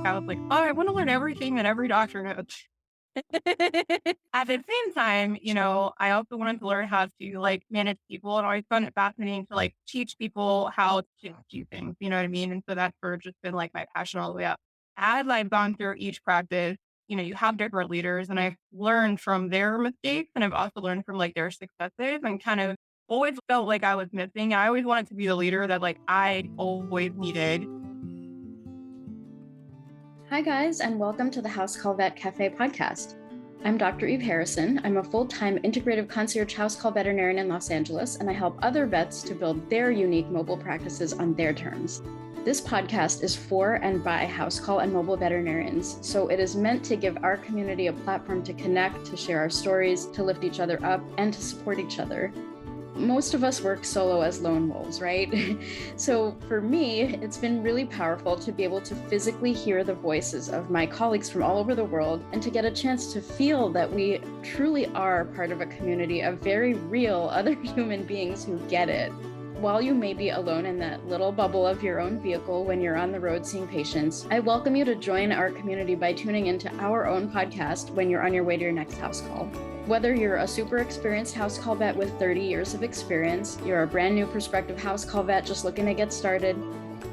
I was like, oh, I want to learn everything that every doctor knows. At the same time, I also wanted to learn how to manage people, and I always found it fascinating to teach people how to do things. You know what I mean? And so that's sort of just been my passion all the way up. As I've gone through each practice, you have different leaders, and I've learned from their mistakes, and I've also learned from their successes, and kind of always felt like I was missing. I always wanted to be the leader that I always needed. Hi, guys, and welcome to the House Call Vet Cafe podcast. I'm Dr. Eve Harrison. I'm a full-time integrative concierge house call veterinarian in Los Angeles, and I help other vets to build their unique mobile practices on their terms. This podcast is for and by house call and mobile veterinarians, so it is meant to give our community a platform to connect, to share our stories, to lift each other up, and to support each other. Most of us work solo as lone wolves, right? So for me, it's been really powerful to be able to physically hear the voices of my colleagues from all over the world and to get a chance to feel that we truly are part of a community of very real other human beings who get it. While you may be alone in that little bubble of your own vehicle when you're on the road seeing patients, I welcome you to join our community by tuning into our own podcast when you're on your way to your next house call. Whether you're a super experienced house call vet with 30 years of experience, you're a brand new prospective house call vet just looking to get started,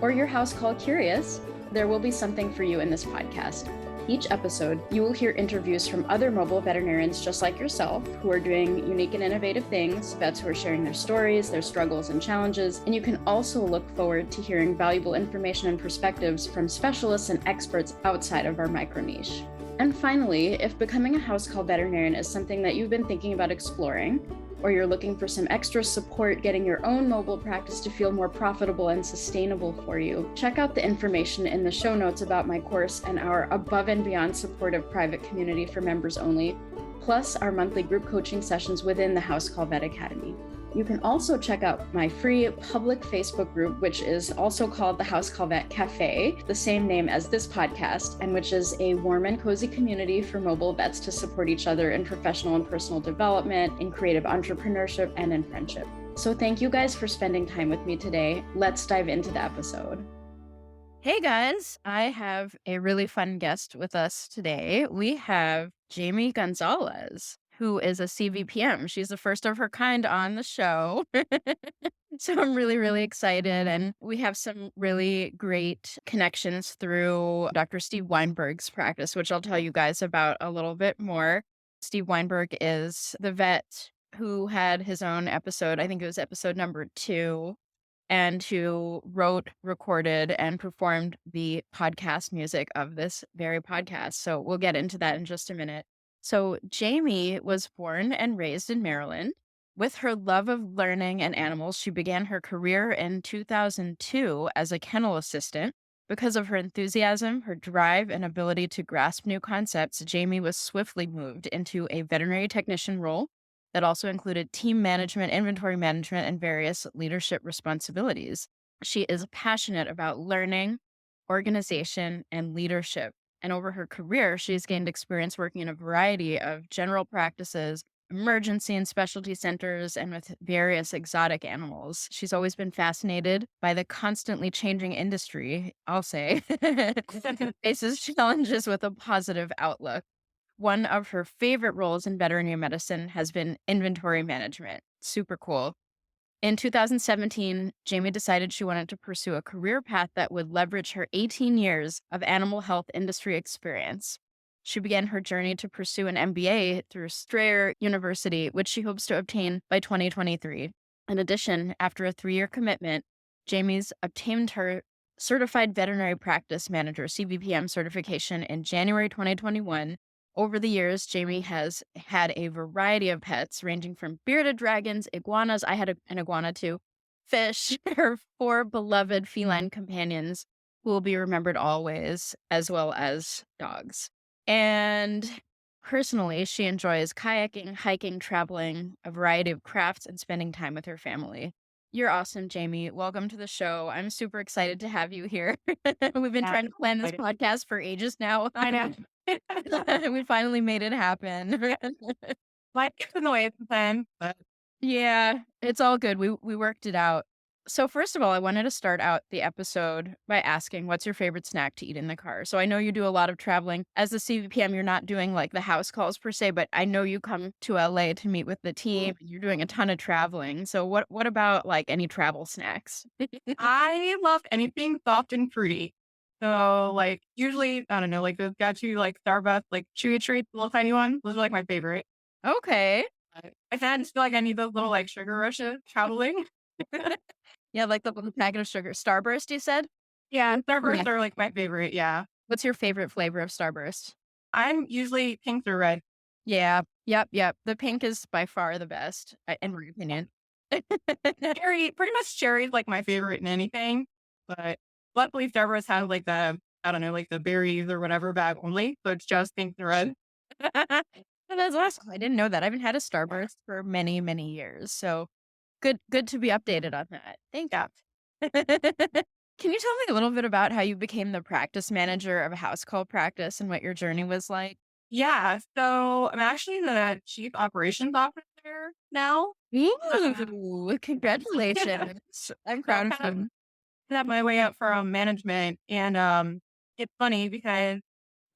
or you're house call curious, there will be something for you in this podcast. Each episode, you will hear interviews from other mobile veterinarians just like yourself who are doing unique and innovative things, vets who are sharing their stories, their struggles and challenges, and you can also look forward to hearing valuable information and perspectives from specialists and experts outside of our micro niche. And finally, if becoming a house call veterinarian is something that you've been thinking about exploring, or you're looking for some extra support getting your own mobile practice to feel more profitable and sustainable for you, check out the information in the show notes about my course and our above and beyond supportive private community for members only, plus our monthly group coaching sessions within the House Call Vet Academy. You can also check out my free public Facebook group, which is also called the House Call Vet Cafe, the same name as this podcast, and which is a warm and cozy community for mobile vets to support each other in professional and personal development, in creative entrepreneurship, and in friendship. So thank you guys for spending time with me today. Let's dive into the episode. Hey guys, I have a really fun guest with us today. We have Jamie Gonzalez, who is a CVPM. She's the first of her kind on the show. So I'm really, really excited. And we have some really great connections through Dr. Steve Weinberg's practice, which I'll tell you guys about a little bit more. Steve Weinberg is the vet who had his own episode. I think it was episode number 2. And who wrote, recorded, and performed the podcast music of this very podcast. So we'll get into that in just a minute. So Jamie was born and raised in Maryland. With her love of learning and animals, she began her career in 2002 as a kennel assistant. Because of her enthusiasm, her drive, and ability to grasp new concepts, Jamie was swiftly moved into a veterinary technician role that also included team management, inventory management, and various leadership responsibilities. She is passionate about learning, organization, and leadership. And over her career, she's gained experience working in a variety of general practices, emergency and specialty centers, and with various exotic animals. She's always been fascinated by the constantly changing industry, I'll say, faces challenges with a positive outlook. One of her favorite roles in veterinary medicine has been inventory management. Super cool. In 2017, Jamie decided she wanted to pursue a career path that would leverage her 18 years of animal health industry experience. She began her journey to pursue an MBA through Strayer University, which she hopes to obtain by 2023. In addition, after a 3-year commitment, Jamie's obtained her Certified Veterinary Practice Manager, CVPM certification in January 2021. Over the years, Jamie has had a variety of pets ranging from bearded dragons, iguanas, I had an iguana too, fish, her 4 beloved feline companions who will be remembered always, as well as dogs. And personally, she enjoys kayaking, hiking, traveling, a variety of crafts, and spending time with her family. You're awesome, Jamie. Welcome to the show. I'm super excited to have you here. We've been trying to plan this podcast for ages now. I know. We finally made it happen. Life gets in the way sometimes, but Yeah, it's all good. We worked it out. So first of all, I wanted to start out the episode by asking, what's your favorite snack to eat in the car? So I know you do a lot of traveling. As a CVPM, you're not doing like the house calls per se, but I know you come to LA to meet with the team and you're doing a ton of traveling. So what about like any travel snacks? I love anything soft and fruity. So, like, usually, I don't know, like those got you like Starbucks, like chewy treats, little tiny ones. Those are like my favorite. Okay. I kind of feel like I need those little like sugar rushes traveling. Yeah, like the little packet of sugar. Starburst, you said? Yeah, and Yeah. Starbursts are like my favorite. Yeah. What's your favorite flavor of Starburst? I'm usually pink or red. Yeah. Yep. The pink is by far the best, in my opinion. Cherry, pretty much cherry is like my favorite in anything. But luckily, Starburst has like I don't know, like the berries or whatever bag only. So it's just pink and red. That's awesome. I didn't know that. I haven't had a Starburst for many, many years. So good to be updated on that. Thank Yeah. you. Can you tell me a little bit about how you became the practice manager of a house call practice and what your journey was like? Yeah. So I'm actually the chief operations officer now. Ooh, congratulations. I'm So proud of kind of you. that my way up from management. And it's funny because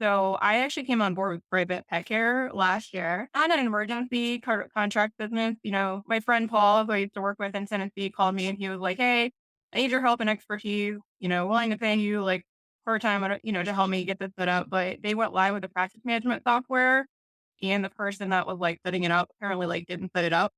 I actually came on board with private pet care last year on an emergency contract business. My friend Paul, who I used to work with in Tennessee, called me and he was like, "Hey, I need your help and expertise. Willing to pay you like part time, to help me get this set up." But they went live with the practice management software, and the person that was like setting it up apparently like didn't set it up.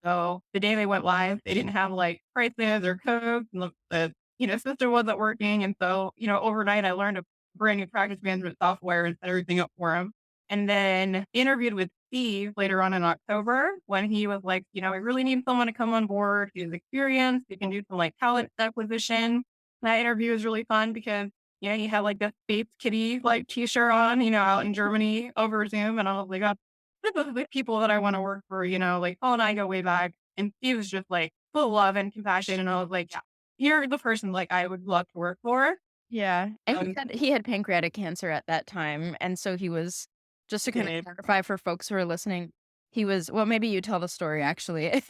So the day they went live, they didn't have like prices or codes, and the system wasn't working. And so, overnight I learned a brand new practice management software and set everything up for him. And then interviewed with Steve later on in October when he was like, we really need someone to come on board. He has experience. He can do some like talent acquisition. That interview was really fun because he had like this Space Kitty like t-shirt on, out in Germany over Zoom. And I was like, these are the people that I wanna work for, like, Paul and I go way back, and he was just, like, full of love and compassion, and I was like, "Yeah, you're the person, like, I would love to work for." Yeah, and he Um, said he had pancreatic cancer at that time, and so he was just to kinda did. clarify for folks who are listening, he was well, maybe you tell the story actually.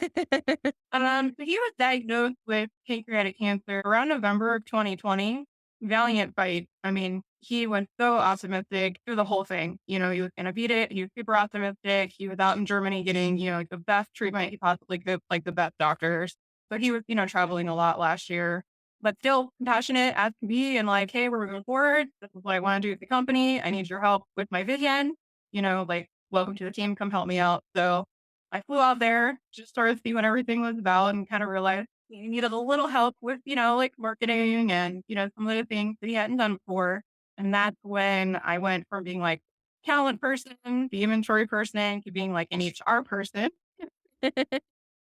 So he was diagnosed with pancreatic cancer around November of 2020. Valiant fight. I mean, he was so optimistic through the whole thing. He was gonna beat it. He was super optimistic. He was out in Germany getting, like the best treatment he possibly could, like the best doctors. So he was, traveling a lot last year, but still compassionate as can be and like, hey, we're moving forward. This is what I want to do with the company. I need your help with my vision. Like, welcome to the team. Come help me out. So I flew out there, just started to see what everything was about and kind of realized he needed a little help with, like marketing and, some of the things that he hadn't done before. And that's when I went from being like talent person, the inventory person to being like an HR person.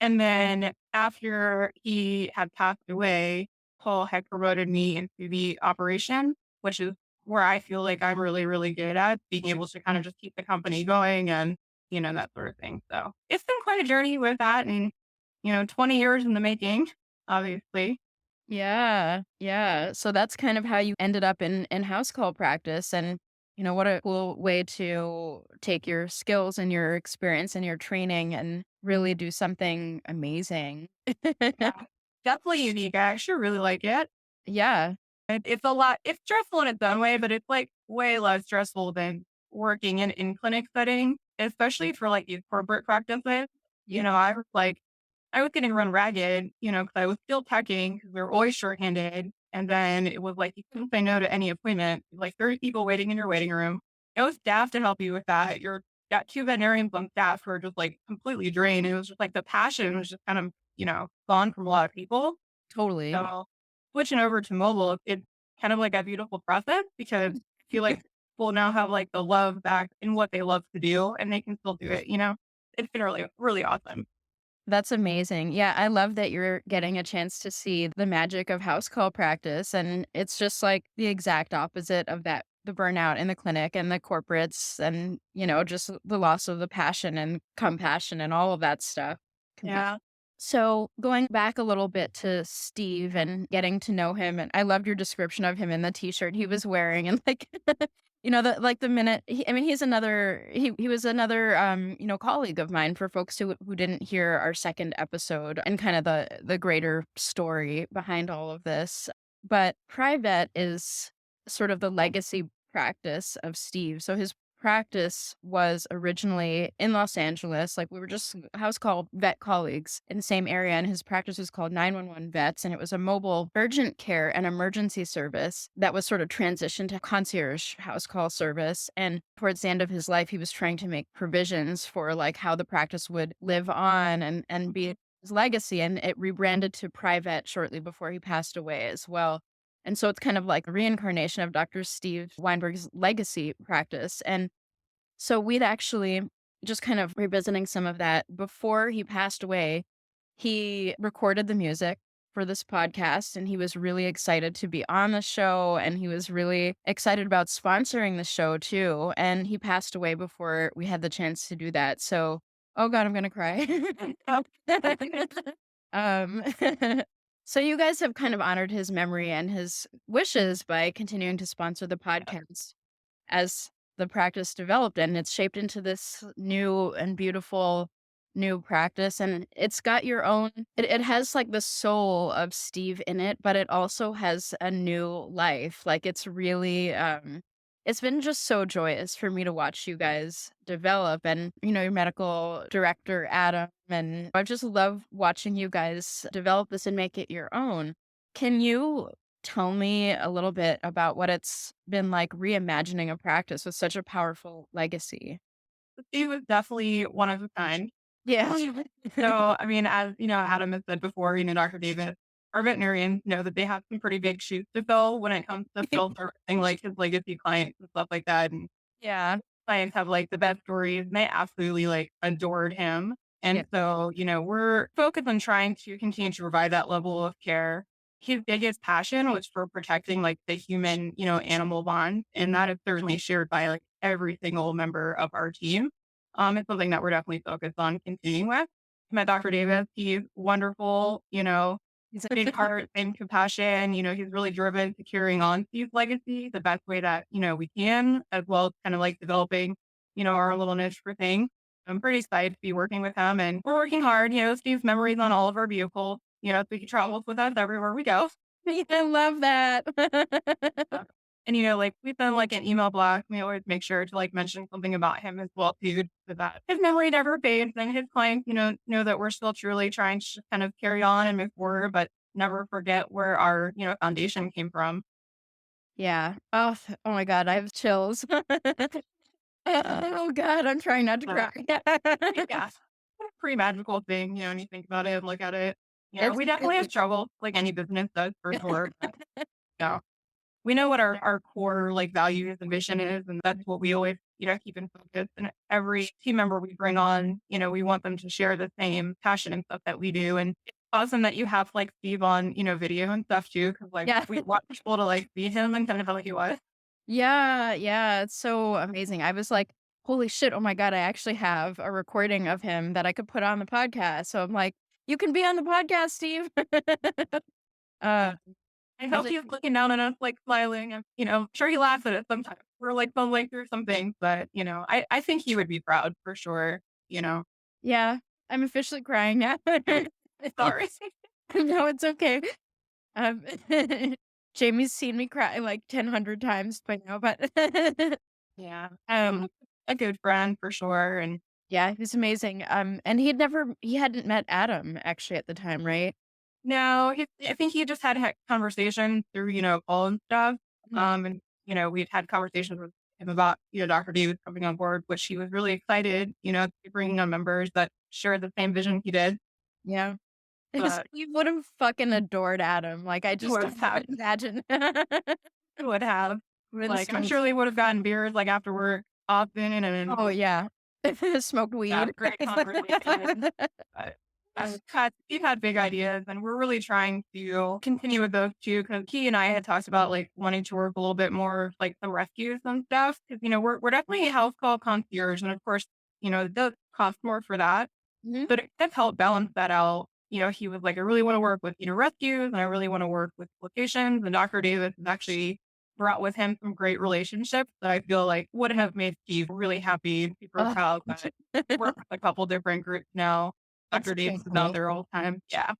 And then after he had passed away, Paul had promoted me into the operation, which is where I feel like I'm really, really good at being able to kind of just keep the company going and, that sort of thing. So it's been quite a journey with that and, 20 years in the making, obviously. Yeah. So that's kind of how you ended up in house call practice, and, what a cool way to take your skills and your experience and your training and really do something amazing. Yeah. Definitely unique. I actually really like it. Yeah. It's a lot it's stressful in its own way, but it's, like, way less stressful than working in clinic setting, especially for, like, these corporate practices. I was getting run ragged, because I was still packing because we were always shorthanded, and then it was like you couldn't say no to any appointment, like 30 people waiting in your waiting room. No staff to help you with that. You're got 2 veterinarians on staff who are just, like, completely drained. It was just, like, the passion was just kind of, gone from a lot of people. Totally. So, switching over to mobile, it's kind of like a beautiful process because I feel like people now have, like, the love back in what they love to do, and they can still do it? It's been really, really awesome. That's amazing. Yeah, I love that you're getting a chance to see the magic of house call practice, and it's just like the exact opposite of that the burnout in the clinic and the corporates and, just the loss of the passion and compassion and all of that stuff. Yeah. So, going back a little bit to Steve and getting to know him, and I loved your description of him in the t-shirt he was wearing and like The minute I mean, he was another, colleague of mine for folks who didn't hear our second episode and kind of the greater story behind all of this. But Private is sort of the legacy practice of Steve. So his practice was originally in Los Angeles. Like we were just house call vet colleagues in the same area, and his practice was called 911 Vets, and it was a mobile urgent care and emergency service that was sort of transitioned to concierge house call service. And towards the end of his life, he was trying to make provisions for like how the practice would live on and be his legacy, and it rebranded to Private shortly before he passed away as well. And so it's kind of like a reincarnation of Dr. Steve Weinberg's legacy practice. And so we'd actually just kind of revisiting some of that before he passed away, he recorded the music for this podcast and he was really excited to be on the show and he was really excited about sponsoring the show too. And he passed away before we had the chance to do that. So, oh God, I'm going to cry. um, so you guys have kind of honored his memory and his wishes by continuing to sponsor the podcast as the practice developed, and it's shaped into this new and beautiful new practice, and it's got your own it has, like, the soul of Steve in it, but it also has a new life, like, it's really, it's been just so joyous for me to watch you guys develop and, your medical director, Adam, and I just love watching you guys develop this and make it your own. Can you tell me a little bit about what it's been like reimagining a practice with such a powerful legacy? She was definitely one of a kind. Yeah. So, I mean, as Adam has said before, Dr. Davis, our veterinarians know that they have some pretty big shoes to fill when it comes to filtering like his legacy clients and stuff like that. And Yeah. clients have like the best stories and they absolutely like adored him. Yeah. And so, we're focused on trying to continue to provide that level of care. His biggest passion was for protecting like the human, animal bond. And that is certainly shared by like every single member of our team. It's something that we're definitely focused on continuing with. Met Dr. Davis. He's wonderful, He's a big heart and compassion. He's really driven to carrying on Steve's legacy the best way that, we can, as well as kind of like developing, our little niche for things. I'm pretty excited to be working with him and we're working hard. Steve's memories on all of our vehicles, so he travels with us everywhere we go. I love that. And, like we've done like an email block. We always make sure to like mention something about him as well, too, so that his memory never fades and his clients, know that we're still truly trying to kind of carry on and move forward, but never forget where our, foundation came from. Yeah. Oh my God, I have chills. Oh God, I'm trying not to Uh, cry. yeah, pretty magical thing, when you think about it and look at it. It's We definitely have really struggled like any business does for sure. But, yeah. We know what our core like values and mission is, and that's what we always, keep in focus. And every team member we bring on, we want them to share the same passion and stuff that we do. And it's awesome that you have like Steve on, video and stuff too, because like Yeah. we want people to like see him and kind of how he was. Yeah, yeah, it's so amazing. I was like, "Holy shit, oh my God, I actually have a recording of him that I could put on the podcast." So I'm like, "You can be on the podcast, Steve." Uh, I I was hope like, he's looking down on us like smiling, and sure he laughs at us sometimes. We're like fumbling through some things, but I think he would be proud for sure. You know, "Yeah, I'm officially crying now." sorry. No, it's okay. Um, Jamie's seen me cry like 100 times by now, but Yeah, um, a good friend for sure, and yeah, he was amazing. And he hadn't met Adam actually at the time, right? no, I think he just had conversations through, call and stuff. Mhm. And, we'd had conversations with him about, Dr. D was coming on board, which he was really excited, to be bringing on members that share the same vision he did. Yeah. But Steve would have fucking adored Adam, like, I just would have, can't imagine. would have, Been like, I'm so sure they would have gotten beers, like, after work often and Oh, yeah. Smoked weed. had great conversations. But we've had big ideas and we're really trying to continue with those too. Cause he and I had talked about like wanting to work a little bit more like the rescues and stuff. Cause, we're definitely a health call concierge. And of course, it does cost more for that, Mhm. but it does help balance that out. He was like, I really want to work with, rescues and I really want to work with locations. And Dr. Davis is actually brought with him some great relationships that I feel like would have made Steve really happy, super Oh, proud that we're with a couple different groups now. that's Dr. Davis is out amazing. there all the time. Yeah.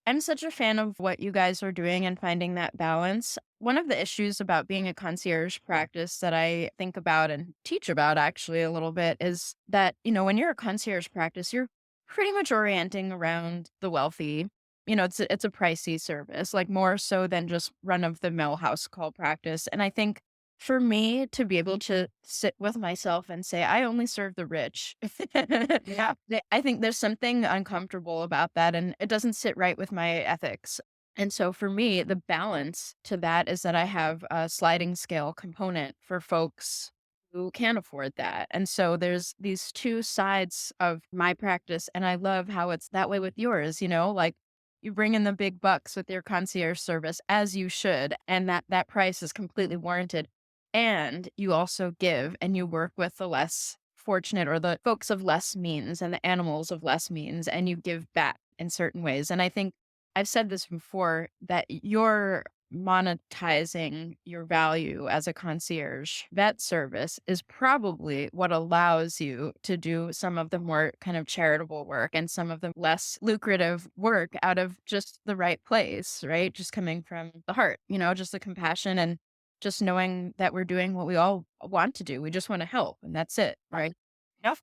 I'm such a fan of what you guys are doing and finding that balance. One of the issues about being a concierge practice that I think about and teach about actually a little bit is that, when you're a concierge practice, you're pretty much orienting around the wealthy. It's a pricey service, like more so than just run of the mill house call practice. And I think for me to be able to sit with myself and say, I only serve the rich. Yeah. I think there's something uncomfortable about that, and it doesn't sit right with my ethics. And so for me, the balance to that is that I have a sliding scale component for folks who can't afford that. And so there's these two sides of my practice, and I love how it's that way with yours, like you bring in the big bucks with your concierge service as you should, and that price is completely warranted. And you also give and you work with the less fortunate or the folks of less means and the animals of less means, and you give back in certain ways. And I think I've said this before that you're monetizing your value as a concierge vet service is probably what allows you to do some of the more kind of charitable work and some of the less lucrative work out of just the right place, right? Just coming from the heart, just the compassion and just knowing that we're doing what we all want to do. We just want to help, and that's it, right? Yep.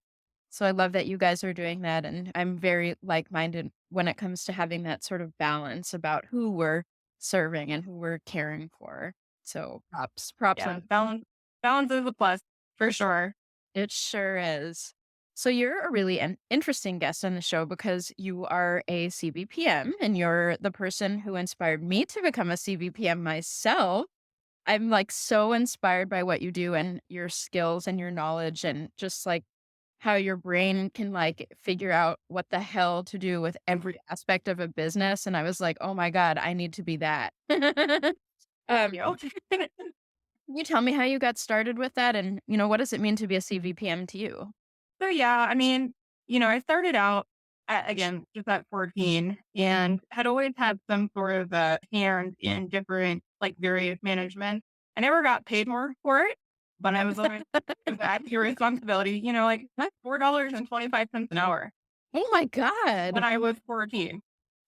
So I love that you guys are doing that, and I'm very like-minded when it comes to having that sort of balance about who we're serving and who we're caring for. So props Yeah. on Balance is a plus for sure. it sure is. So you're a really an interesting guest on the show because you are a CVPM and you're the person who inspired me to become a CVPM myself. I'm like so inspired by what you do and your skills and your knowledge and just like how your brain can like figure out what the hell to do with every aspect of a business. And I was like, oh my God, I need to be that. You um, know? can you tell me how you got started with that? And, what does it mean to be a CVPM to you? So yeah, I mean, I started out again just at 14 and had always had some sort of hand in different like various management. I never got paid more for it, but I was always that your responsibility, like that's $4.25 an hour Oh my God. when I was 14.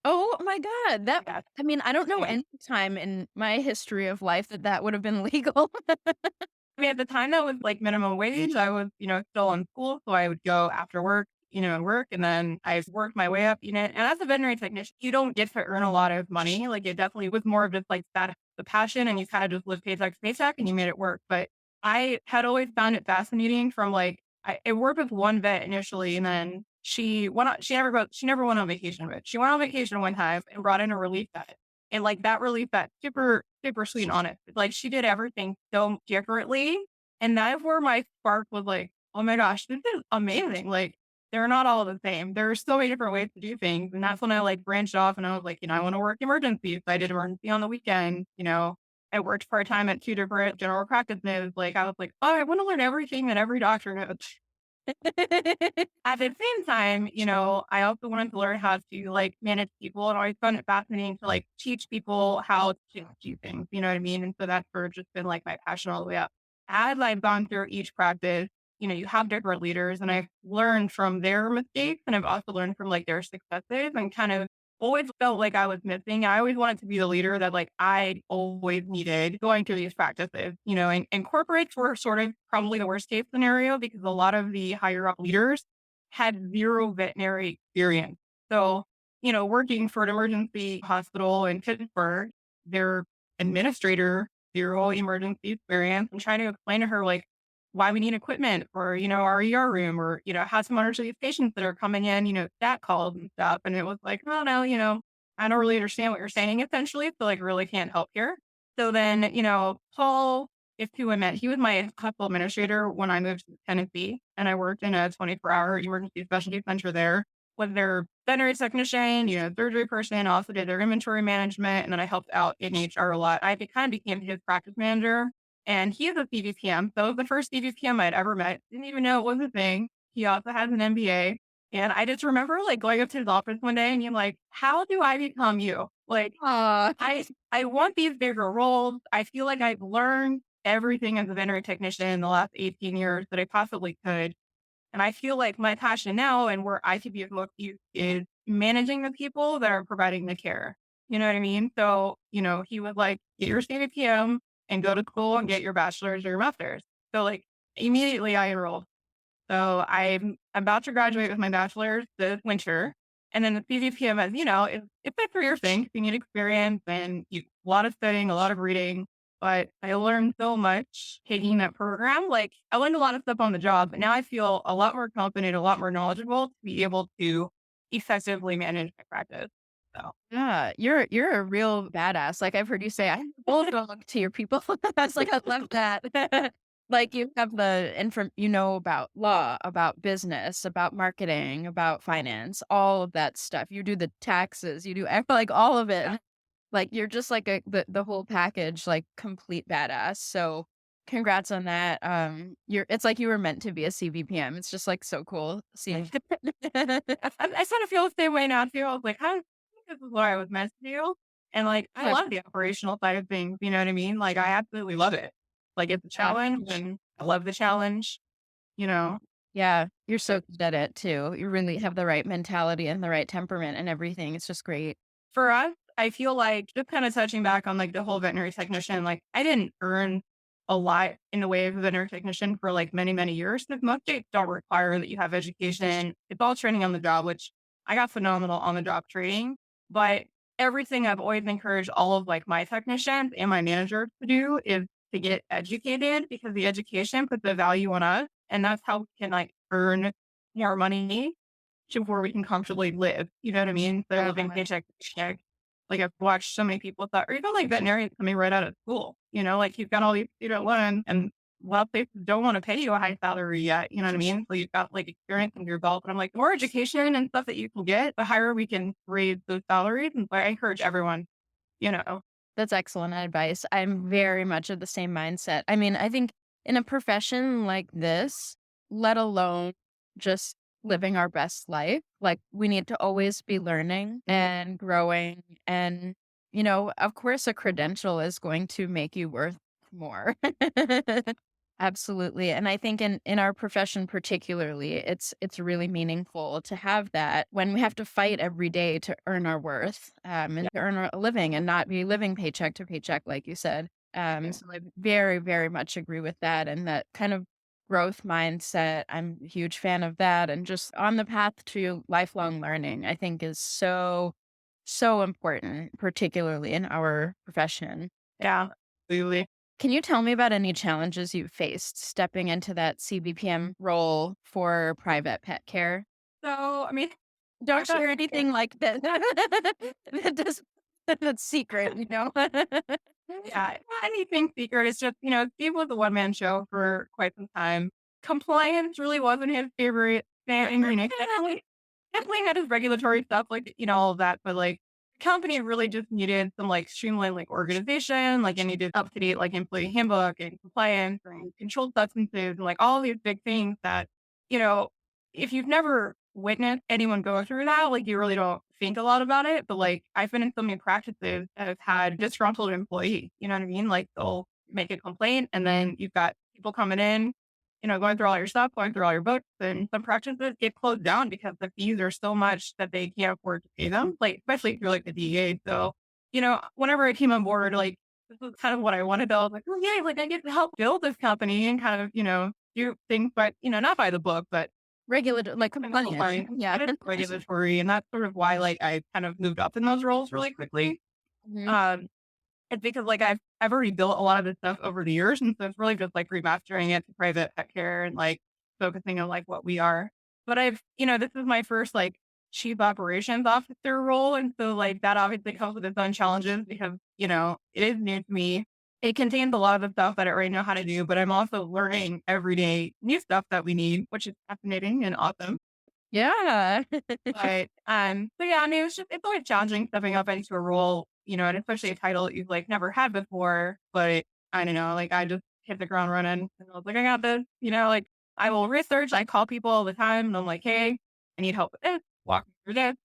Oh my God. Yeah. I mean, I don't know any time in my history of life that would have been legal. I mean, at the time that was like minimum wage. I was, still in school. So I would go after work, and work. And then I worked my way up, and as a veterinary technician, you don't get to earn a lot of money. Like it definitely was more of just like that, the passion and you kind of just live paycheck to paycheck and you made it work. But I had always found it fascinating from like, I worked with one vet initially and then she never went on vacation, but she went on vacation one time and brought in a relief vet. And like that relief vet, super, super sweet and honest. Like she did everything so differently. And that's where my spark was like, oh my gosh, this is amazing. Like they're not all the same. There are so many different ways to do things. And that's when I like branched off and I was like, I want to work emergencies. So I did emergency on the weekend. I worked part time at two different general practices. Like I was like, oh, I want to learn everything that every doctor knows. At the same time, I also wanted to learn how to like manage people and I always found it fascinating to like teach people how to do things. You know what I mean? And so that's sort of just been like my passion all the way up. As I've gone through each practice, you have different leaders and I've learned from their mistakes and I've also learned from like their successes and kind of always felt like I was missing. I always wanted to be the leader that like I always needed going through these practices, and corporates were sort of probably the worst case scenario because a lot of the higher up leaders had zero veterinary experience. So, working for an emergency hospital in Pittsburgh, their administrator, zero emergency experience, and trying to explain to her like why we need equipment for, our ER room or, how to monitor these patients that are coming in, stat calls and stuff. And it was like, oh no, I don't really understand what you're saying essentially. So like really can't help here. So then, Paul, if who I met, he was my hospital administrator when I moved to Tennessee and I worked in a 24-hour emergency specialty center there. Was their veterinary technician, surgery person, also did their inventory management. And then I helped out in HR a lot. I kind of became his practice manager and he is a CVPM. So it was the first CVPM I'd ever met. Didn't even know it was a thing. He also has an MBA. And I just remember like going up to his office one day and being like, how do I become you? Like, Aw. I want these bigger roles. I feel like I've learned everything as a veterinary technician in the last 18 years that I possibly could. And I feel like my passion now and where I could be of most use is managing the people that are providing the care. You know what I mean? So, he would like get your CVPM and go to school and get your bachelor's or your master's. So like immediately I enrolled. So I'm about to graduate with my bachelor's this winter. And then the CVPM, as you know, it's a career thing. You need experience and a lot of studying, a lot of reading. But I learned so much taking that program. Like I learned a lot of stuff on the job, but now I feel a lot more confident, a lot more knowledgeable to be able to effectively manage my practice. So Yeah, you're a real badass. Like I've heard you say, "I bulldog to your people." I was like, I love that. Like you have the inform, about law, about business, about marketing, about finance, all of that stuff. You do the taxes, you do like all of it. Like you're just like the whole package, like complete badass. So congrats on that. It's like you were meant to be a CVPM. It's just like so cool seeing. I sort of feel the same way now too. I was like, I think this is what I was meant to do. And like, I love the operational side of things. You know what I mean? Like, I absolutely love it. Like, it's a challenge and I love the challenge, you know? Yeah, you're so good at it too. You really have the right mentality and the right temperament and everything. It's just great. For us, I feel like just kind of touching back on like the whole veterinary technician, like I didn't earn a lot in the way of a veterinary technician for like many, many years. Because most states don't require that you have education. It's all training on the job, which I got phenomenal on the job training. But everything I've always encouraged all of like my technicians and my manager to do is to get educated because the education puts the value on us. And that's how we can like earn more money to where we can comfortably live, you know what I mean? Instead of living paycheck to paycheck. Like I've watched so many people thought, or even like veterinarians coming right out of school, like you've got all these student loans and a lot of places don't want to pay you a high salary yet, you know what I mean? So you've got like experience under your belt. And I'm like, the more education and stuff that you can get, the higher we can raise those salaries. And so I encourage everyone, you know. That's excellent advice. I'm very much of the same mindset. I mean, I think in a profession like this, let alone just living our best life, like we need to always be learning and growing. And, of course, a credential is going to make you worth more. Absolutely. And I think in our profession particularly, it's really meaningful to have that when we have to fight every day to earn our worth, and to earn a living and not be living paycheck to paycheck, like you said. So I very, very much agree with that and that kind of growth mindset. I'm a huge fan of that. And just on the path to lifelong learning, I think is so, so important, particularly in our profession. Yeah, absolutely. Can you tell me about any challenges you've faced stepping into that CBPM role for private pet care? So, I mean, Don't share anything like that. That does that's secret, yeah, not anything secret. It's just, Steve was a one man show for quite some time. Compliance really wasn't his favorite thing. I mean, definitely had his regulatory stuff, like, all of that. But like, the company really just needed some like streamlined like organization, like it needed up to date like employee handbook and compliance and controlled substances and like all these big things that, you know, if you've never witnessed anyone go through that, like you really don't think a lot about it. But like I've been in so many practices that have had disgruntled employees, you know what I mean? Like they'll make a complaint and then you've got people coming in, going through all your stuff, going through all your books, and some practices get closed down because the fees are so much that they can't afford to pay them. Like especially if you're like the DEA. So, whenever I came on board, like this was kind of what I wanted. I was like, oh yeah, like I get to help build this company and kind of, do things, but not by the book, but Like compliance. compliance. Yeah. Regulatory, and that's sort of why like I kind of moved up in those roles really quickly. Mhm. Um, it's because like I've already built a lot of this stuff over the years, and so it's really just like remastering it to private pet care and like focusing on like what we are. But this is my first like chief operations officer role, and so like that obviously comes with its own challenges because it is new to me. It contains a lot of the stuff that I already know how to do, but I'm also learning every day new stuff that we need, which is fascinating and awesome. Yeah. But, so yeah, I mean, it's always challenging stepping up into a role, and especially a title that you've like never had before. But I don't know, like I just hit the ground running and I was like, I got this, like I will research, I call people all the time and I'm like, hey, I need help with this, walk me through this,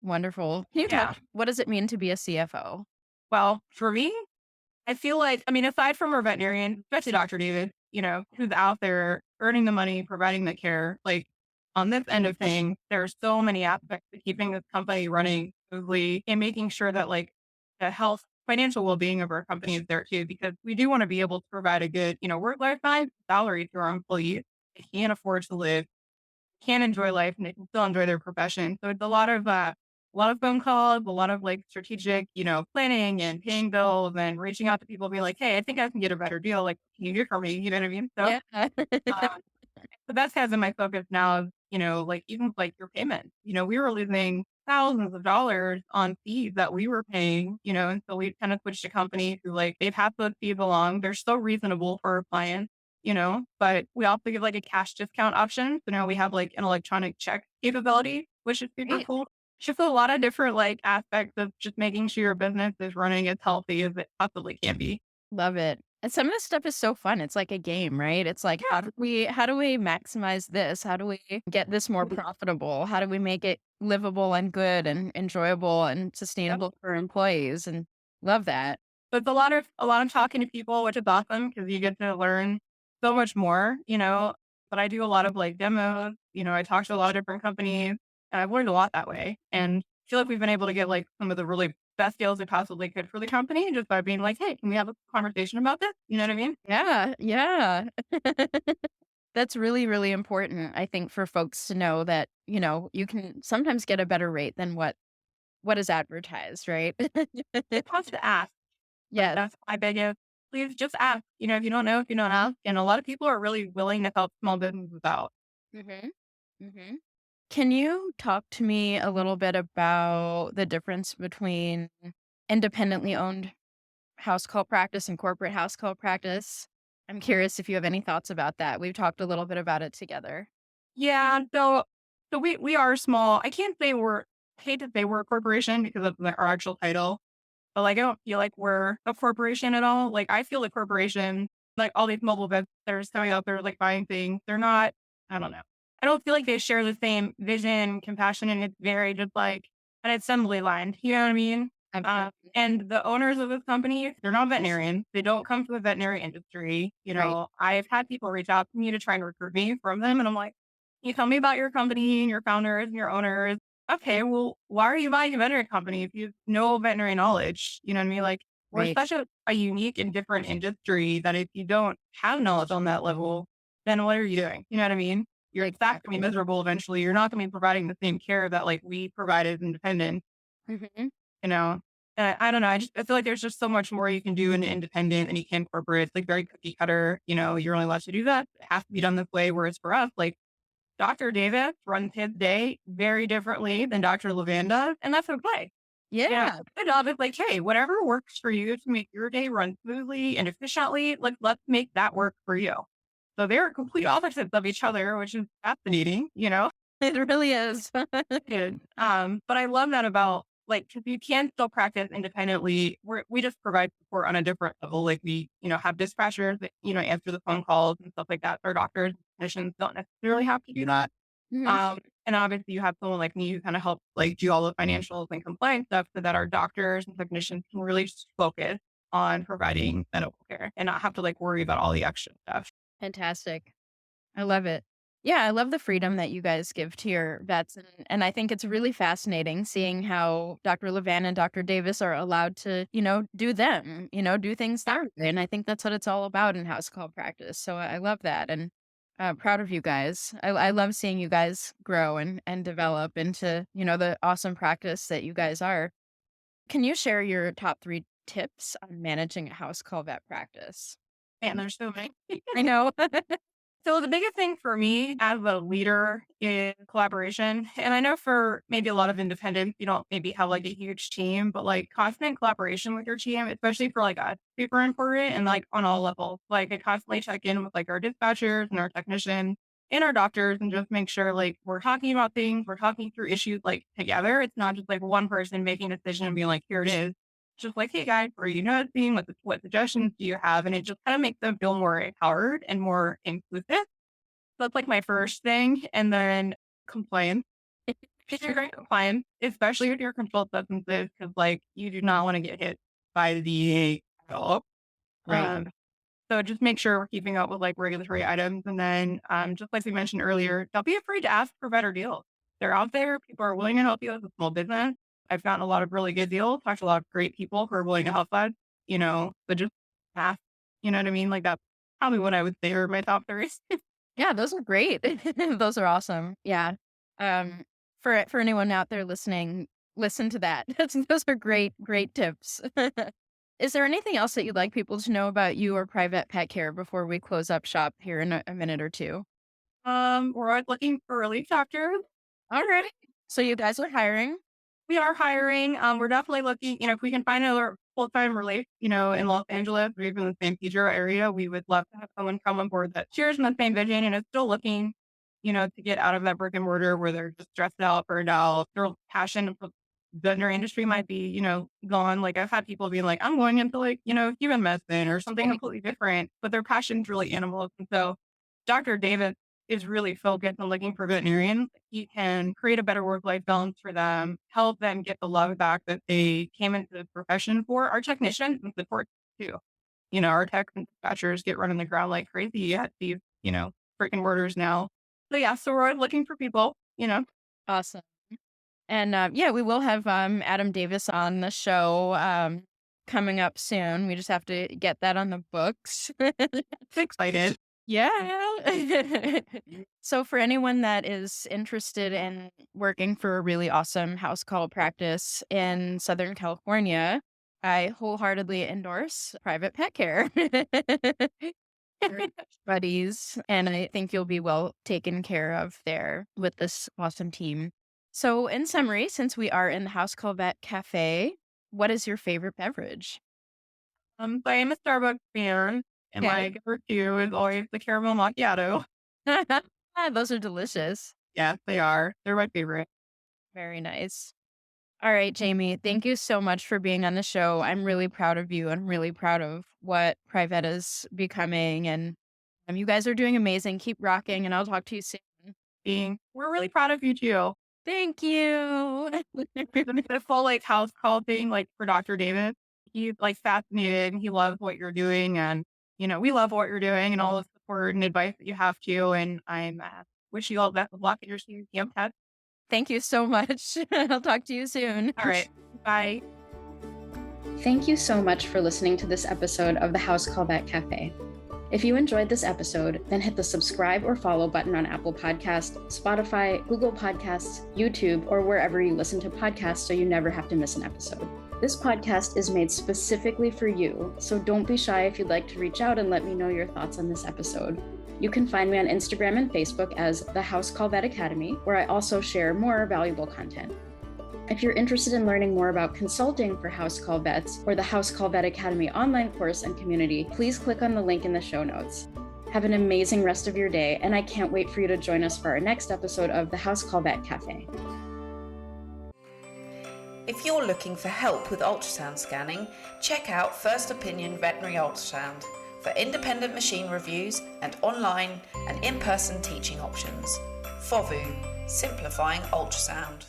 Wonderful. Can you Yeah. what does it mean to be a CFO? Well, for me, I feel like, I mean, aside from our veterinarian, especially Dr. David, who's out there earning the money, providing the care, like on this end of things, there are so many aspects to keeping this company running smoothly and making sure that like the health, financial well-being of our company is there too, because we do want to be able to provide a good, work-life balance salary to our employees. They can't afford to live, can enjoy life, and they can still enjoy their profession. So it's a lot of phone calls, a lot of like strategic, planning and paying bills and reaching out to people, be like, hey, I think I can get a better deal. Like, can you do it for me? You know what I mean? So, Yeah. uh, so that's has been my focus now. Like even like your payment. We were losing thousands of dollars on fees that we were paying. And so we kind of switched to companies who like they've had those fees along. They're so reasonable for our clients. But we also give like a cash discount option. So now we have like an electronic check capability, which is super Great. cool. Just a lot of different like aspects of just making sure your business is running as healthy as it possibly can be. Love it. And some of this stuff is so fun. It's like a game, right? It's like how do we maximize this? How do we get this more profitable? How do we make it livable and good and enjoyable and Yep. sustainable for employees? And love that. So it's a lot of talking to people, which is awesome because you get to learn so much more. But I do a lot of like demos. I talk to a lot of different companies, and I've learned a lot that way. And I feel like we've been able to get like some of the really best deals we possibly could for the company just by being like, hey, can we have a conversation about this? You know what I mean? Yeah, yeah. That's really, really important, I think, for folks to know that, you can sometimes get a better rate than what is advertised, right? It costs to ask. Like Yes. that's my biggest. Please just ask. If you don't know, if you don't ask, and a lot of people are really willing to help small businesses out. Mhm. Mhm. Can you talk to me a little bit about the difference between independently owned house call practice and corporate house call practice? I'm curious if you have any thoughts about that. We've talked a little bit about it together. Yeah, so we are small. I can't say I hate to say we're a corporation because of our actual title, but like I don't feel like we're a corporation at all. Like I feel like corporation, like all these mobile vets that are coming out there like buying things, they're not. I don't know. I don't feel like they share the same vision, compassion, and it's very just like an assembly line. You know what I mean? Absolutely. And the owners of this company, they're not veterinarians. They don't come from the veterinary industry. Right. I've had people reach out to me to try and recruit me from them, and I'm like, you tell me about your company and your founders and your owners. Okay, well, why are you buying a veterinary company if you have no veterinary knowledge? You know what I mean? Like, we're Right. such a unique and different industry that if you don't have knowledge on that level, then what are you doing? You know what I mean? Your staff can be Exactly. miserable eventually. You're not going to be providing the same care that like we provide as independent, Mhm. you know? I don't know. I feel like there's just so much more you can do in independent and you can corporate. It's like very cookie cutter. You're only allowed to do that. It has to be done this way. Whereas for us, like Dr. Davis runs his day very differently than Dr. Levan does, and that's okay. Yeah. The job is like, hey, whatever works for you to make your day run smoothly and efficiently, like let's make that work for you. So they're complete opposites of each other, which is fascinating. It really is. Good. But I love that about like because you can still practice independently. We just provide support on a different level. Like we, have dispatchers that, answer the phone calls and stuff like that. Our doctors, clinicians don't necessarily have to do that. Mhm. And obviously you have someone like me who kind of helps like do all the financials and compliance stuff so that our doctors and technicians can really just focus on providing medical care and not have to like worry about all the extra stuff. Fantastic. I love it. Yeah, I love the freedom that you guys give to your vets, and I think it's really fascinating seeing how Dr. Levan and Dr. Davis are allowed to, do them, do things their way, and I think that's what it's all about in house call practice. So I love that, and proud of you guys. I love seeing you guys grow and develop into, the awesome practice that you guys are. Can you share your top 3 tips on managing a house call vet practice? Man, there's so many. I know. So the biggest thing for me as a leader is collaboration. And I know for maybe a lot of independents, you don't maybe have like a huge team, but like constant collaboration with your team, especially for like us, super important and like on all levels. Like I constantly check in with like our dispatchers and our technicians and our doctors and just make sure like we're talking about things, we're talking through issues like together. It's not just like one person making a decision and being like, here it is. Just like, hey guys, are you noticing what suggestions do you have? And it just kind of makes them feel more empowered and more inclusive. That's like my first thing. And then compliance. Because you're very compliant, especially with your controlled substances, because like you do not want to get hit by the DEA at all. Right. Um, so just make sure we're keeping up with like regulatory items. And then just like we mentioned earlier, don't be afraid to ask for better deals. They're out there. People are willing to help you as a small business. I've gotten a lot of really good deals, talked to a lot of great people who are willing to help us, but just ask, you know what I mean? Like that's probably what I would say are my top three. Yeah, those are great. Those are awesome. Yeah. Um, for anyone out there listening, listen to that. Those are great tips. Is there anything else that you'd like people to know about you or private pet care before we close up shop here in a minute or two? We're always looking for relief doctors. All right. So you guys are hiring? We are hiring. We're definitely looking, if we can find another full-time relief, in Los Angeles or even the San Pedro area, we would love to have someone come on board that shares in the same vision and is still looking, to get out of that brick and mortar where they're just stressed out, burned out. Their passion for the veterinary industry might be, gone. Like I've had people being like, I'm going into like, human medicine or something completely different, but their passion's really animals. And so Dr. Davis is really focused on looking for veterinarians. He can create a better work-life balance for them, help them get the love back that they came into the profession for. Our technicians and support too. Our techs and dispatchers get running the ground like crazy at these, freaking murders now. So yeah, so we're always looking for people. Awesome. And yeah, we will have Adam Davis on the show coming up soon. We just have to get that on the books. Excited. Yeah. So for anyone that is interested in working for a really awesome house call practice in Southern California, I wholeheartedly endorse private pet care. Buddies, and I think you'll be well taken care of there with this awesome team. So in summary, since we are in the House Call Vet Cafe, what is your favorite beverage? So I am a Starbucks fan, and Okay. my go-to is always the caramel macchiato. Those are delicious. Yes, they are. They're my favorite. Very nice. All right, Jamie, thank you so much for being on the show. I'm really proud of you. I'm really proud of what Private is becoming. And you guys are doing amazing. Keep rocking, and I'll talk to you soon. We're really proud of you too. Thank you. The full like house call thing, like for Dr. David, he's like fascinated. He loves what you're doing, and we love what you're doing and all the support and advice that you have too. And I'm wish you all the best of luck at your CVPM test. Thank you so much. I'll talk to you soon. All right, bye. Thank you so much for listening to this episode of the House Call Vet Cafe. If you enjoyed this episode, then hit the subscribe or follow button on Apple Podcasts, Spotify, Google Podcasts, YouTube, or wherever you listen to podcasts so you never have to miss an episode. This podcast is made specifically for you, so don't be shy if you'd like to reach out and let me know your thoughts on this episode. You can find me on Instagram and Facebook as the House Call Vet Academy, where I also share more valuable content. If you're interested in learning more about consulting for house call vets or the House Call Vet Academy online course and community, please click on the link in the show notes. Have an amazing rest of your day, and I can't wait for you to join us for our next episode of the House Call Vet Cafe. If you're looking for help with ultrasound scanning, check out First Opinion Veterinary Ultrasound for independent machine reviews and online and in-person teaching options. FOVU, simplifying ultrasound.